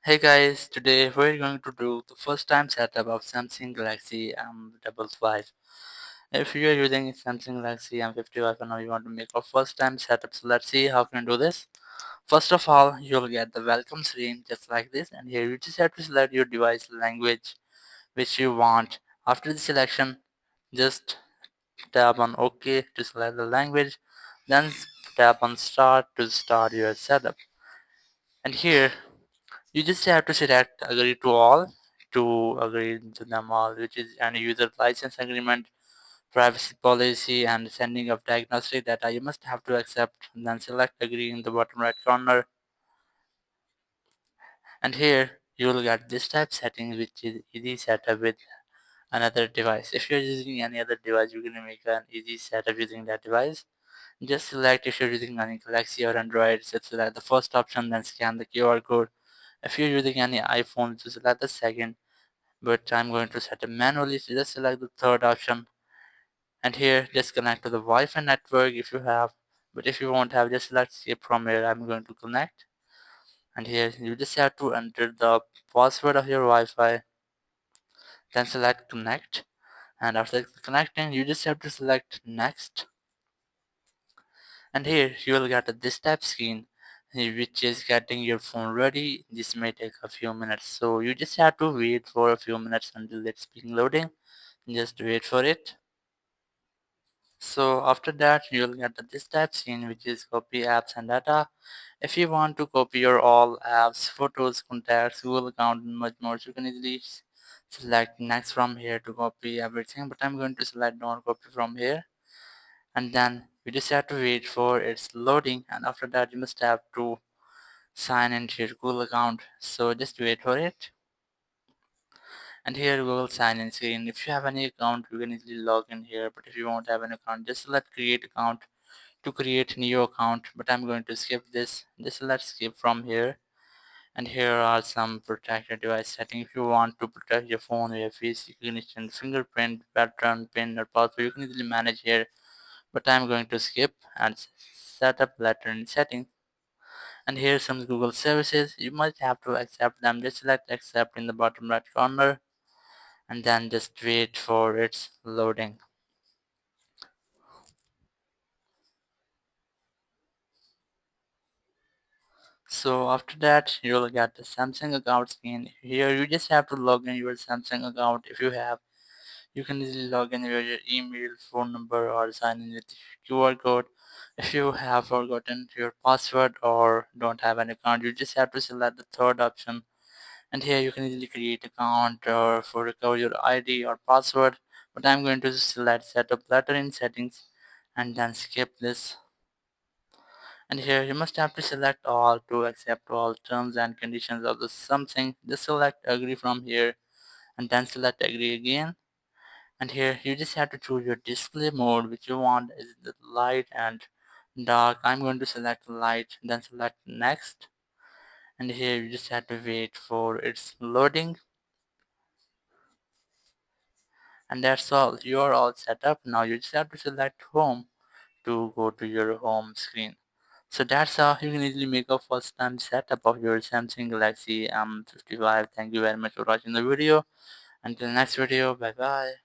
Hey guys, today we're going to do the first time setup of Samsung Galaxy M55. If you're using Samsung Galaxy M55 and now you want to make a first time setup, so let's see how can do this. First of all, you'll get the welcome screen just like this, and here you just have to select your device language which you want. After the selection, just tap on OK to select the language, then tap on Start to start your setup. And here you just have to select agree to all to agree to them all, which is an user license agreement, privacy policy, and sending of diagnostic data. You must have to accept and then select agree in the bottom right corner. And here you will get this type settings, which is easy setup with another device. If you're using any other device, you can make an easy setup using that device. Just select if you're using any Galaxy or Android, so select the first option, then scan the QR code. If you're using any iPhone, so select the second, but I'm going to set it manually, so just select the third option. And here just connect to the Wi-Fi network if you have, but if you won't have, just select skip from here. I'm going to connect, and here you just have to enter the password of your Wi-Fi, then select connect, and after connecting you just have to select next. And here you will get this type screen, which is getting your phone ready. This may take a few minutes, so you just have to wait for a few minutes until it's being loading. Just wait for it. So after that you'll get this type screen, which is copy apps and data. If you want to copy your all apps, photos, contacts, Google account, and much more, so you can easily select next from here to copy everything, but I'm going to select don't copy from here. And then you just have to wait for its loading, and after that you must have to sign into your Google account, so just wait for it. And here Google sign in screen. If you have any account, you can easily log in here, but if you won't have an account, just select create account to create new account, but I'm going to skip this. Just let's skip from here. And here are some protect your device settings. If you want to protect your phone with face recognition, fingerprint, pattern, pin, or password, you can easily manage here, but I'm going to skip and set up letter in settings. And here some Google services. You might have to accept them. Just select accept in the bottom right corner, and then just wait for its loading. So after that you'll get the Samsung account screen. Here you just have to log in your Samsung account. If you have, you can easily log in with your email, phone number, or sign in with QR code. If you have forgotten your password or don't have an account, you just have to select the third option. And here you can easily create account or for recover your ID or password. But I'm going to select setup letter in settings and then skip this. And here you must have to select all to accept all terms and conditions of the something. Just select agree from here and then select agree again. And here you just have to choose your display mode, which you want is the light and dark. I'm going to select light, then select next. And here you just have to wait for its loading. And that's all. You're all set up. Now you just have to select home to go to your home screen. So that's how you can easily make a first time setup of your Samsung Galaxy M55. Thank you very much for watching the video. Until next video, bye bye.